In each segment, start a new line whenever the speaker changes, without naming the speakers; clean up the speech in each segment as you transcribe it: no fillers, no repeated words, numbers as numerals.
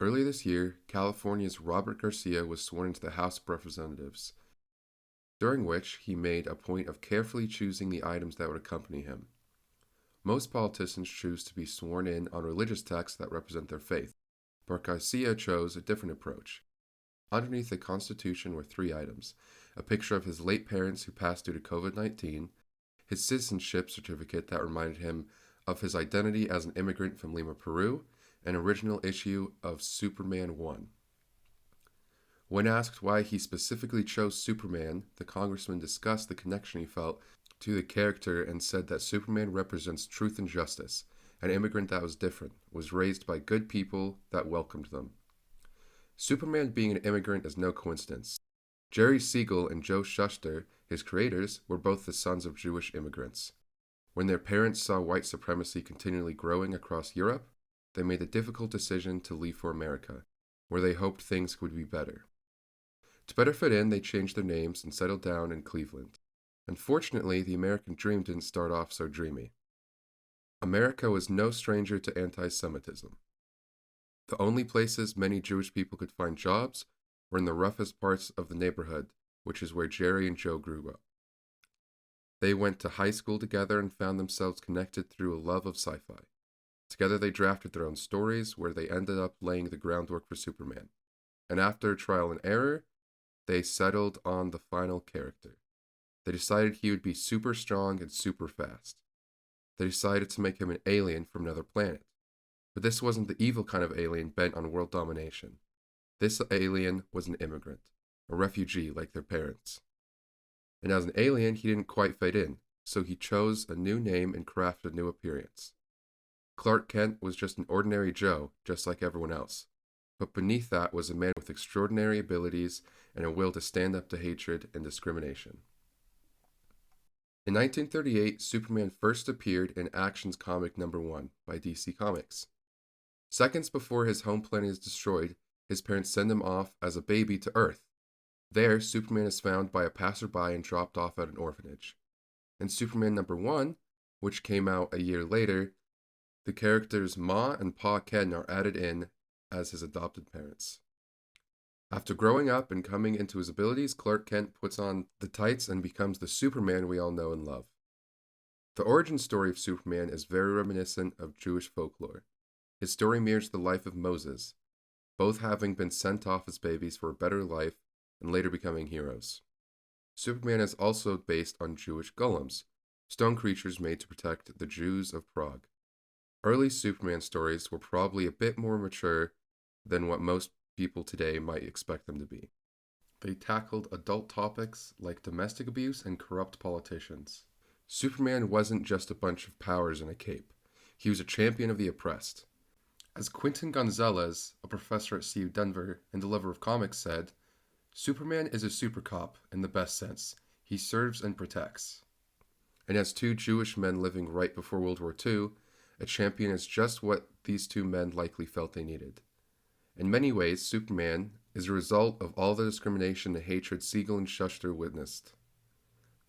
Earlier this year, California's Robert Garcia was sworn into the House of Representatives, during which he made a point of carefully choosing the items that would accompany him. Most politicians choose to be sworn in on religious texts that represent their faith, but Garcia chose a different approach. Underneath the Constitution were 3 items: a picture of his late parents who passed due to COVID-19, his citizenship certificate that reminded him of his identity as an immigrant from Lima, Peru, an original issue of Superman 1. When asked why he specifically chose Superman, the congressman discussed the connection he felt to the character and said that Superman represents truth and justice. An immigrant that was different, was raised by good people that welcomed them. Superman being an immigrant is no coincidence. Jerry Siegel and Joe Shuster, his creators, were both the sons of Jewish immigrants. When their parents saw white supremacy continually growing across Europe, they made the difficult decision to leave for America, where they hoped things would be better. To better fit in, they changed their names and settled down in Cleveland. Unfortunately, the American dream didn't start off so dreamy. America was no stranger to anti-Semitism. The only places many Jewish people could find jobs were in the roughest parts of the neighborhood, which is where Jerry and Joe grew up. They went to high school together and found themselves connected through a love of sci-fi. Together they drafted their own stories, where they ended up laying the groundwork for Superman. And after trial and error, they settled on the final character. They decided he would be super strong and super fast. They decided to make him an alien from another planet. But this wasn't the evil kind of alien bent on world domination. This alien was an immigrant, a refugee like their parents. And as an alien, he didn't quite fit in, so he chose a new name and crafted a new appearance. Clark Kent was just an ordinary Joe, just like everyone else. But beneath that was a man with extraordinary abilities and a will to stand up to hatred and discrimination. In 1938, Superman first appeared in Action's comic number 1 by DC Comics. Seconds before his home planet is destroyed, his parents send him off as a baby to Earth. There, Superman is found by a passerby and dropped off at an orphanage. In Superman number 1, which came out a year later, the characters Ma and Pa Ken are added in as his adopted parents. After growing up and coming into his abilities, Clark Kent puts on the tights and becomes the Superman we all know and love. The origin story of Superman is very reminiscent of Jewish folklore. His story mirrors the life of Moses, both having been sent off as babies for a better life and later becoming heroes. Superman is also based on Jewish golems, stone creatures made to protect the Jews of Prague. Early Superman stories were probably a bit more mature than what most people today might expect them to be. They tackled adult topics like domestic abuse and corrupt politicians. Superman wasn't just a bunch of powers in a cape. He was a champion of the oppressed. As Quintin Gonzales, a professor at CU Denver and a lover of comics, said, Superman is a super cop in the best sense. He serves and protects. And as 2 Jewish men living right before World War II, a champion is just what these 2 men likely felt they needed. In many ways, Superman is a result of all the discrimination and hatred Siegel and Shuster witnessed.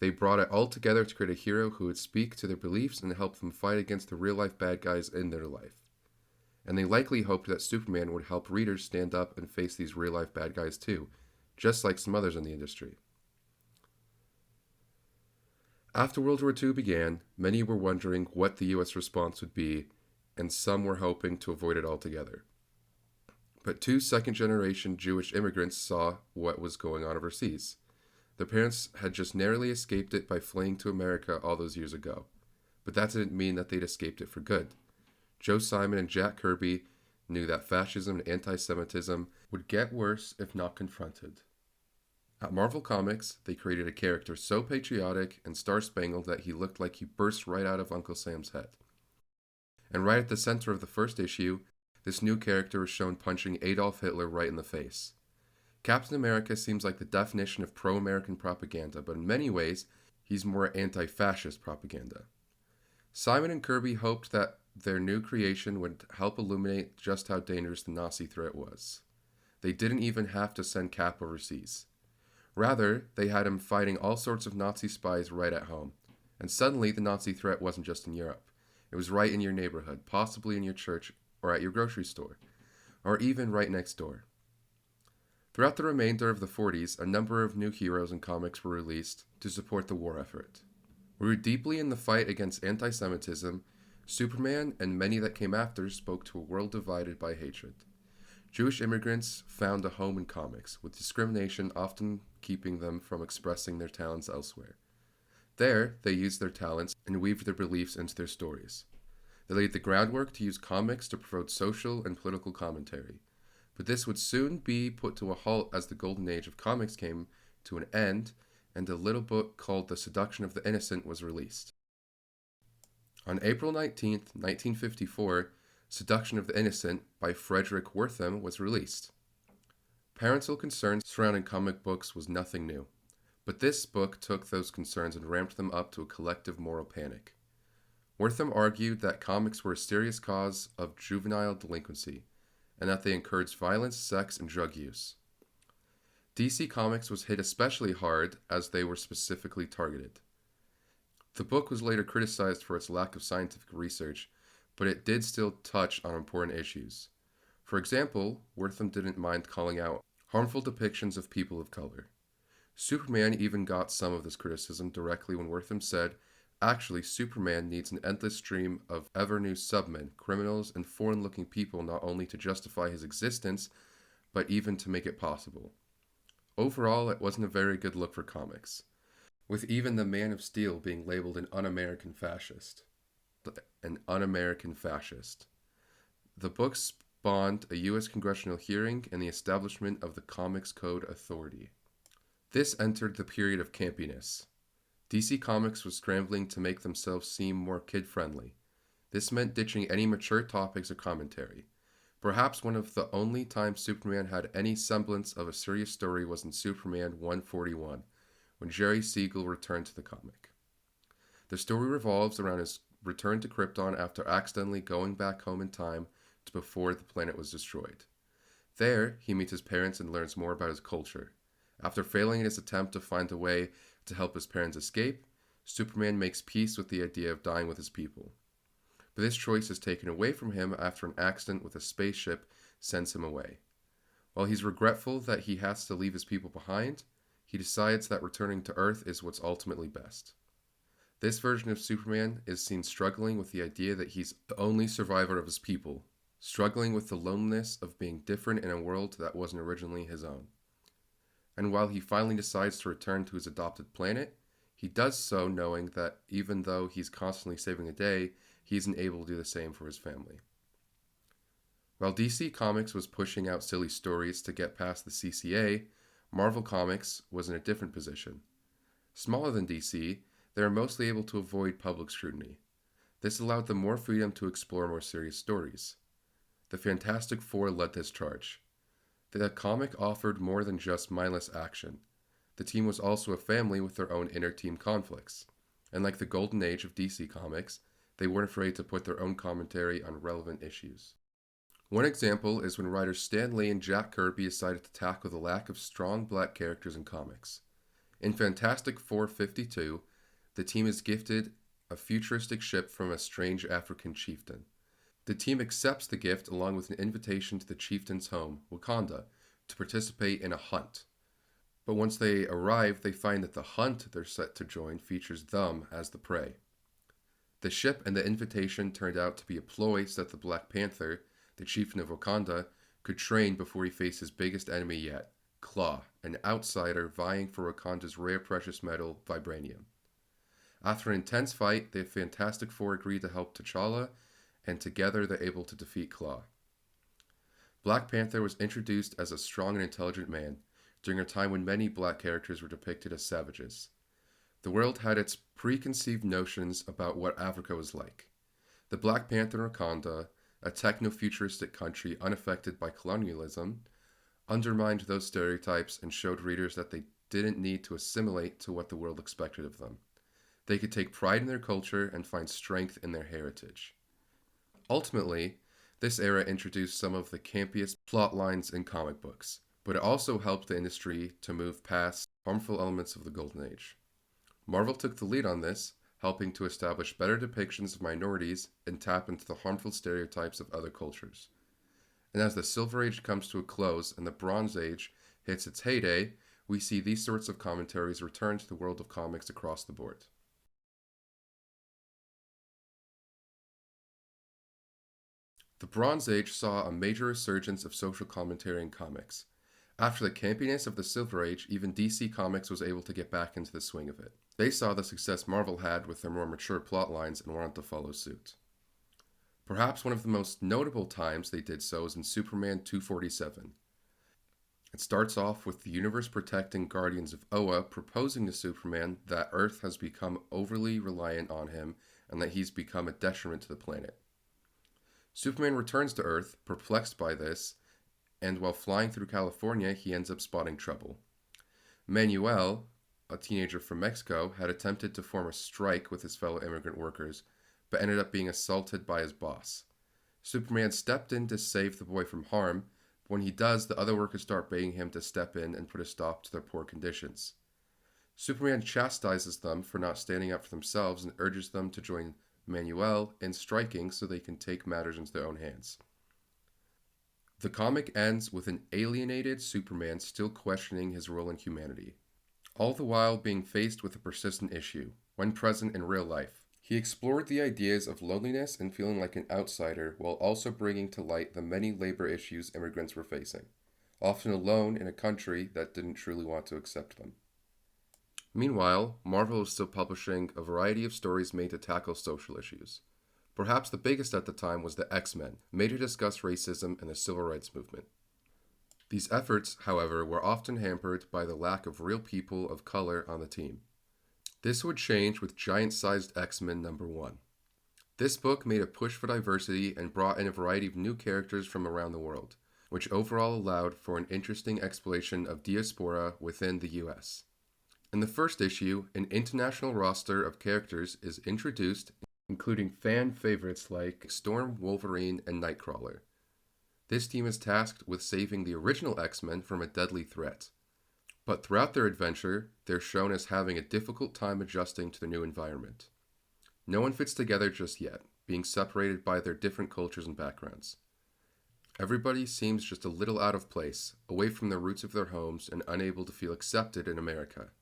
They brought it all together to create a hero who would speak to their beliefs and help them fight against the real-life bad guys in their life. And they likely hoped that Superman would help readers stand up and face these real-life bad guys too, just like some others in the industry. After World War II began, many were wondering what the U.S. response would be, and some were hoping to avoid it altogether. But 2 second-generation Jewish immigrants saw what was going on overseas. Their parents had just narrowly escaped it by fleeing to America all those years ago. But that didn't mean that they'd escaped it for good. Joe Simon and Jack Kirby knew that fascism and anti-Semitism would get worse if not confronted. At Marvel Comics, they created a character so patriotic and star-spangled that he looked like he burst right out of Uncle Sam's head. And right at the center of the first issue, this new character is shown punching Adolf Hitler right in the face. Captain America seems like the definition of pro-American propaganda, but in many ways, he's more anti-fascist propaganda. Simon and Kirby hoped that their new creation would help illuminate just how dangerous the Nazi threat was. They didn't even have to send Cap overseas. Rather, they had him fighting all sorts of Nazi spies right at home. And suddenly, the Nazi threat wasn't just in Europe. It was right in your neighborhood, possibly in your church, or at your grocery store. or even right next door. Throughout the remainder of the 40s, a number of new heroes and comics were released to support the war effort. Rooted deeply in the fight against anti-Semitism, Superman and many that came after spoke to a world divided by hatred. Jewish immigrants found a home in comics, with discrimination often keeping them from expressing their talents elsewhere. There, they used their talents and weaved their beliefs into their stories. They laid the groundwork to use comics to promote social and political commentary. But this would soon be put to a halt as the golden age of comics came to an end, and a little book called The Seduction of the Innocent was released. On April 19, 1954, Seduction of the Innocent by Frederick Wertham was released. Parental concerns surrounding comic books was nothing new, but this book took those concerns and ramped them up to a collective moral panic. Wertham argued that comics were a serious cause of juvenile delinquency, and that they encouraged violence, sex, and drug use. DC Comics was hit especially hard as they were specifically targeted. The book was later criticized for its lack of scientific research, but it did still touch on important issues. For example, Wertham didn't mind calling out harmful depictions of people of color. Superman even got some of this criticism directly when Wertham said, "Actually, Superman needs an endless stream of ever-new submen, criminals, and foreign-looking people not only to justify his existence, but even to make it possible." Overall, it wasn't a very good look for comics, with even the Man of Steel being labeled an un-American fascist. The book spawned a U.S. congressional hearing and the establishment of the Comics Code Authority. This entered the period of campiness. DC Comics was scrambling to make themselves seem more kid-friendly. This meant ditching any mature topics or commentary. Perhaps one of the only times Superman had any semblance of a serious story was in Superman 141, when Jerry Siegel returned to the comic. The story revolves around his return to Krypton after accidentally going back home in time to before the planet was destroyed. There, he meets his parents and learns more about his culture. After failing in his attempt to find a way to help his parents escape, Superman makes peace with the idea of dying with his people. But this choice is taken away from him after an accident with a spaceship sends him away. While he's regretful that he has to leave his people behind, he decides that returning to Earth is what's ultimately best. This version of Superman is seen struggling with the idea that he's the only survivor of his people, struggling with the loneliness of being different in a world that wasn't originally his own. And while he finally decides to return to his adopted planet, he does so knowing that even though he's constantly saving the day, he isn't able to do the same for his family. While DC Comics was pushing out silly stories to get past the CCA, Marvel Comics was in a different position. Smaller than DC, they were mostly able to avoid public scrutiny. This allowed them more freedom to explore more serious stories. The Fantastic Four led this charge. The comic offered more than just mindless action. The team was also a family with their own inner team conflicts. And like the golden age of DC Comics, they weren't afraid to put their own commentary on relevant issues. One example is when writers Stan Lee and Jack Kirby decided to tackle the lack of strong black characters in comics. In Fantastic Four 52, the team is gifted a futuristic ship from a strange African chieftain. The team accepts the gift along with an invitation to the chieftain's home, Wakanda, to participate in a hunt. But once they arrive, they find that the hunt they're set to join features them as the prey. The ship and the invitation turned out to be a ploy so that the Black Panther, the chieftain of Wakanda, could train before he faced his biggest enemy yet, Claw, an outsider vying for Wakanda's rare precious metal, vibranium. After an intense fight, the Fantastic Four agree to help T'Challa, and together they're able to defeat Claw. Black Panther was introduced as a strong and intelligent man, during a time when many black characters were depicted as savages. The world had its preconceived notions about what Africa was like. The Black Panther in Wakanda, a techno-futuristic country unaffected by colonialism, undermined those stereotypes and showed readers that they didn't need to assimilate to what the world expected of them. They could take pride in their culture and find strength in their heritage. Ultimately, this era introduced some of the campiest plot lines in comic books, but it also helped the industry to move past harmful elements of the Golden Age. Marvel took the lead on this, helping to establish better depictions of minorities and tap into the harmful stereotypes of other cultures. And as the Silver Age comes to a close and the Bronze Age hits its heyday, we see these sorts of commentaries return to the world of comics across the board. The Bronze Age saw a major resurgence of social commentary in comics. After the campiness of the Silver Age, even DC Comics was able to get back into the swing of it. They saw the success Marvel had with their more mature plot lines and wanted to follow suit. Perhaps one of the most notable times they did so is in Superman 247. It starts off with the universe-protecting Guardians of Oa proposing to Superman that Earth has become overly reliant on him and that he's become a detriment to the planet. Superman returns to Earth, perplexed by this, and while flying through California, he ends up spotting trouble. Manuel, a teenager from Mexico, had attempted to form a strike with his fellow immigrant workers, but ended up being assaulted by his boss. Superman stepped in to save the boy from harm. When he does, the other workers start begging him to step in and put a stop to their poor conditions. Superman chastises them for not standing up for themselves and urges them to join Manuel in striking so they can take matters into their own hands. The comic ends with an alienated Superman still questioning his role in humanity, all the while being faced with a persistent issue, when present in real life. He explored the ideas of loneliness and feeling like an outsider while also bringing to light the many labor issues immigrants were facing, often alone in a country that didn't truly want to accept them. Meanwhile, Marvel was still publishing a variety of stories made to tackle social issues. Perhaps the biggest at the time was the X-Men, made to discuss racism and the civil rights movement. These efforts, however, were often hampered by the lack of real people of color on the team. This would change with Giant-Sized X-Men #1. This book made a push for diversity and brought in a variety of new characters from around the world, which overall allowed for an interesting exploration of diaspora within the US. In the first issue, an international roster of characters is introduced, including fan favorites like Storm, Wolverine, and Nightcrawler. This team is tasked with saving the original X-Men from a deadly threat. But throughout their adventure, they're shown as having a difficult time adjusting to the new environment. No one fits together just yet, being separated by their different cultures and backgrounds. Everybody seems just a little out of place, away from the roots of their homes and unable to feel accepted in America.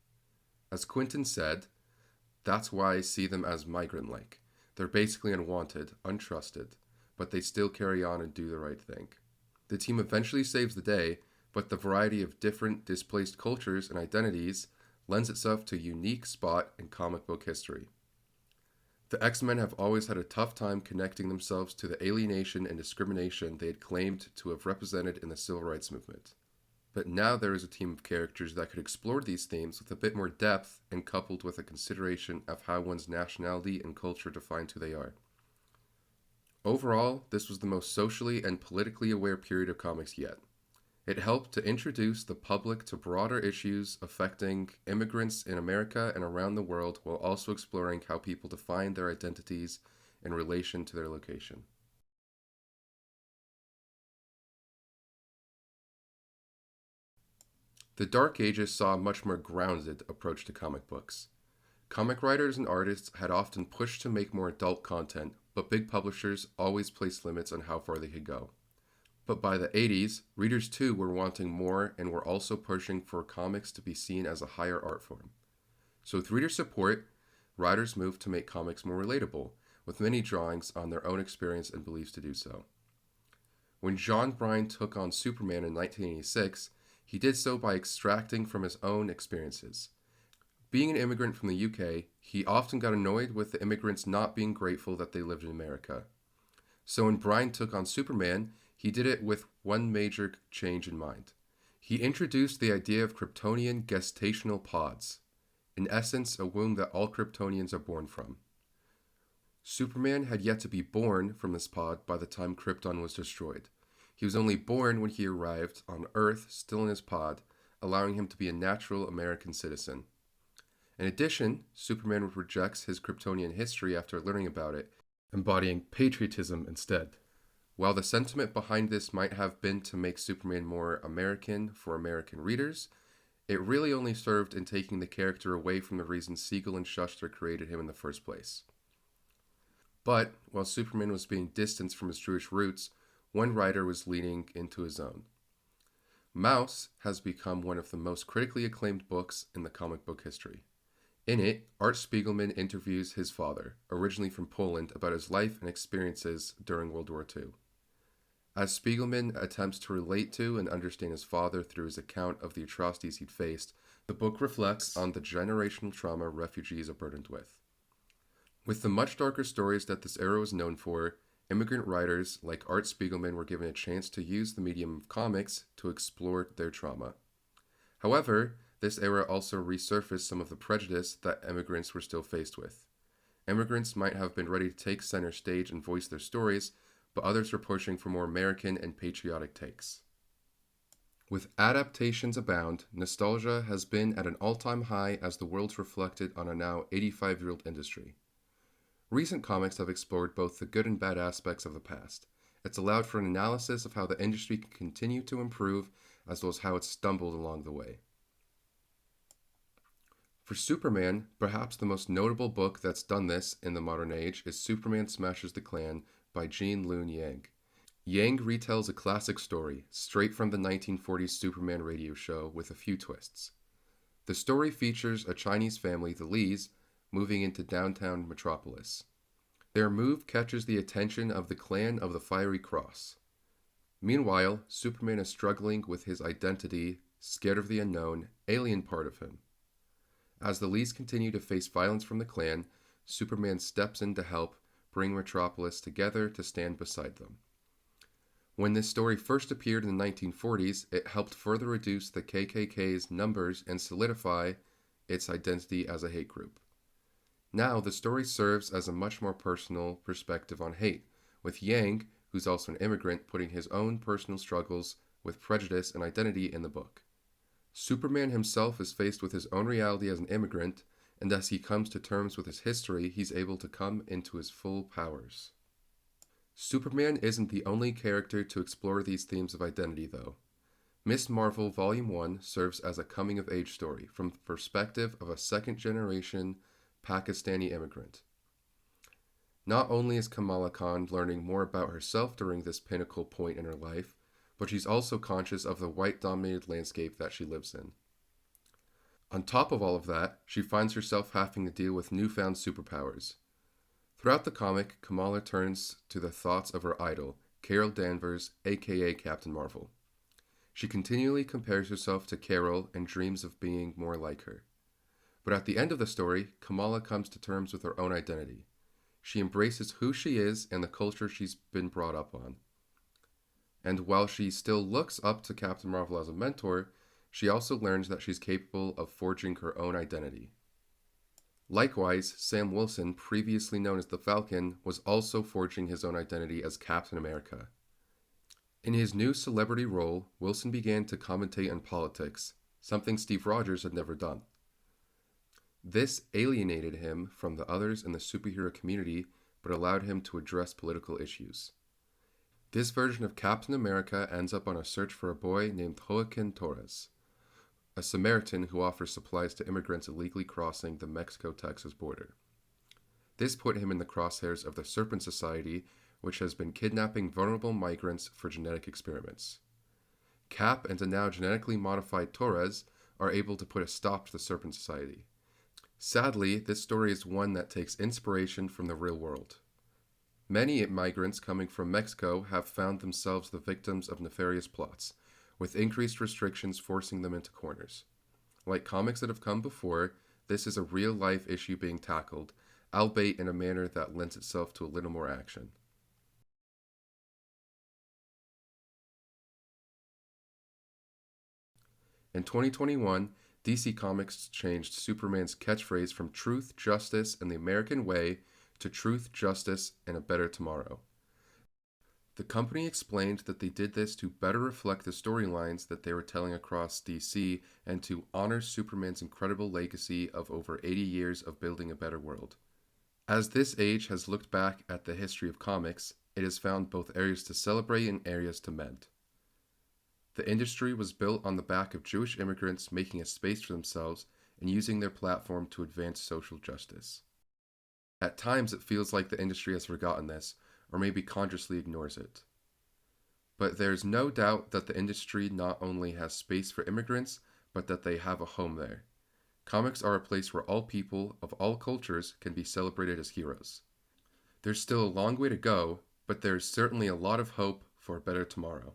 As Quintin said, that's why I see them as migrant-like. They're basically unwanted, untrusted, but they still carry on and do the right thing. The team eventually saves the day, but the variety of different displaced cultures and identities lends itself to a unique spot in comic book history. The X-Men have always had a tough time connecting themselves to the alienation and discrimination they had claimed to have represented in the civil rights movement. But now there is a team of characters that could explore these themes with a bit more depth and coupled with a consideration of how one's nationality and culture define who they are. Overall, this was the most socially and politically aware period of comics yet. It helped to introduce the public to broader issues affecting immigrants in America and around the world while also exploring how people define their identities in relation to their location. The Dark Ages saw a much more grounded approach to comic books. Comic writers and artists had often pushed to make more adult content, but big publishers always placed limits on how far they could go. But by the 80s, readers too were wanting more and were also pushing for comics to be seen as a higher art form. So with reader support, writers moved to make comics more relatable, with many drawings on their own experience and beliefs to do so. When John Byrne took on Superman in 1986, he did so by extracting from his own experiences. Being an immigrant from the UK, he often got annoyed with the immigrants not being grateful that they lived in America. So when Byrne took on Superman, he did it with one major change in mind. He introduced the idea of Kryptonian gestational pods, in essence a womb that all Kryptonians are born from. Superman had yet to be born from this pod by the time Krypton was destroyed. He was only born when he arrived on Earth, still in his pod, allowing him to be a natural American citizen. In addition, Superman rejects his Kryptonian history after learning about it, embodying patriotism instead. While the sentiment behind this might have been to make Superman more American for American readers, it really only served in taking the character away from the reason Siegel and Shuster created him in the first place. But, while Superman was being distanced from his Jewish roots, one writer was leaning into his own. Mouse has become one of the most critically acclaimed books in the comic book history. In it, Art Spiegelman interviews his father, originally from Poland, about his life and experiences during World War II. As Spiegelman attempts to relate to and understand his father through his account of the atrocities he'd faced, the book reflects on the generational trauma refugees are burdened with. With the much darker stories that this era was known for, immigrant writers like Art Spiegelman were given a chance to use the medium of comics to explore their trauma. However, this era also resurfaced some of the prejudice that immigrants were still faced with. Immigrants might have been ready to take center stage and voice their stories, but others were pushing for more American and patriotic takes. With adaptations abound, nostalgia has been at an all-time high as the world's reflected on a now 85-year-old industry. Recent comics have explored both the good and bad aspects of the past. It's allowed for an analysis of how the industry can continue to improve, as well as how it stumbled along the way. For Superman, perhaps the most notable book that's done this in the modern age is Superman Smashes the Klan by Gene Luen Yang. Yang retells a classic story, straight from the 1940s Superman radio show with a few twists. The story features a Chinese family, the Lees, moving into downtown Metropolis. Their move catches the attention of the Clan of the Fiery Cross. Meanwhile, Superman is struggling with his identity, scared of the unknown, alien part of him. As the Lees continue to face violence from the Clan, Superman steps in to help bring Metropolis together to stand beside them. When this story first appeared in the 1940s, it helped further reduce the KKK's numbers and solidify its identity as a hate group. Now, the story serves as a much more personal perspective on hate, with Yang, who's also an immigrant, putting his own personal struggles with prejudice and identity in the book. Superman himself is faced with his own reality as an immigrant, and as he comes to terms with his history, he's able to come into his full powers. Superman isn't the only character to explore these themes of identity, though. Ms. Marvel Volume 1 serves as a coming-of-age story from the perspective of a second-generation Pakistani immigrant. Not only is Kamala Khan learning more about herself during this pinnacle point in her life, but she's also conscious of the white-dominated landscape that she lives in. On top of all of that, she finds herself having to deal with newfound superpowers. Throughout the comic, Kamala turns to the thoughts of her idol, Carol Danvers, aka Captain Marvel. She continually compares herself to Carol and dreams of being more like her. But at the end of the story, Kamala comes to terms with her own identity. She embraces who she is and the culture she's been brought up on. And while she still looks up to Captain Marvel as a mentor, she also learns that she's capable of forging her own identity. Likewise, Sam Wilson, previously known as the Falcon, was also forging his own identity as Captain America. In his new celebrity role, Wilson began to commentate on politics, something Steve Rogers had never done. This alienated him from the others in the superhero community, but allowed him to address political issues. This version of Captain America ends up on a search for a boy named Joaquin Torres, a Samaritan who offers supplies to immigrants illegally crossing the Mexico-Texas border. This put him in the crosshairs of the Serpent Society, which has been kidnapping vulnerable migrants for genetic experiments. Cap and the now genetically modified Torres are able to put a stop to the Serpent Society. Sadly, this story is one that takes inspiration from the real world. Many migrants coming from Mexico have found themselves the victims of nefarious plots, with increased restrictions forcing them into corners. Like comics that have come before, this is a real-life issue being tackled, albeit in a manner that lends itself to a little more action. In 2021, DC Comics changed Superman's catchphrase from Truth, Justice, and the American Way to Truth, Justice, and a Better Tomorrow. The company explained that they did this to better reflect the storylines that they were telling across DC and to honor Superman's incredible legacy of over 80 years of building a better world. As this age has looked back at the history of comics, it has found both areas to celebrate and areas to mend. The industry was built on the back of Jewish immigrants making a space for themselves and using their platform to advance social justice. At times it feels like the industry has forgotten this, or maybe consciously ignores it. But there's no doubt that the industry not only has space for immigrants, but that they have a home there. Comics are a place where all people of all cultures can be celebrated as heroes. There's still a long way to go, but there's certainly a lot of hope for a better tomorrow.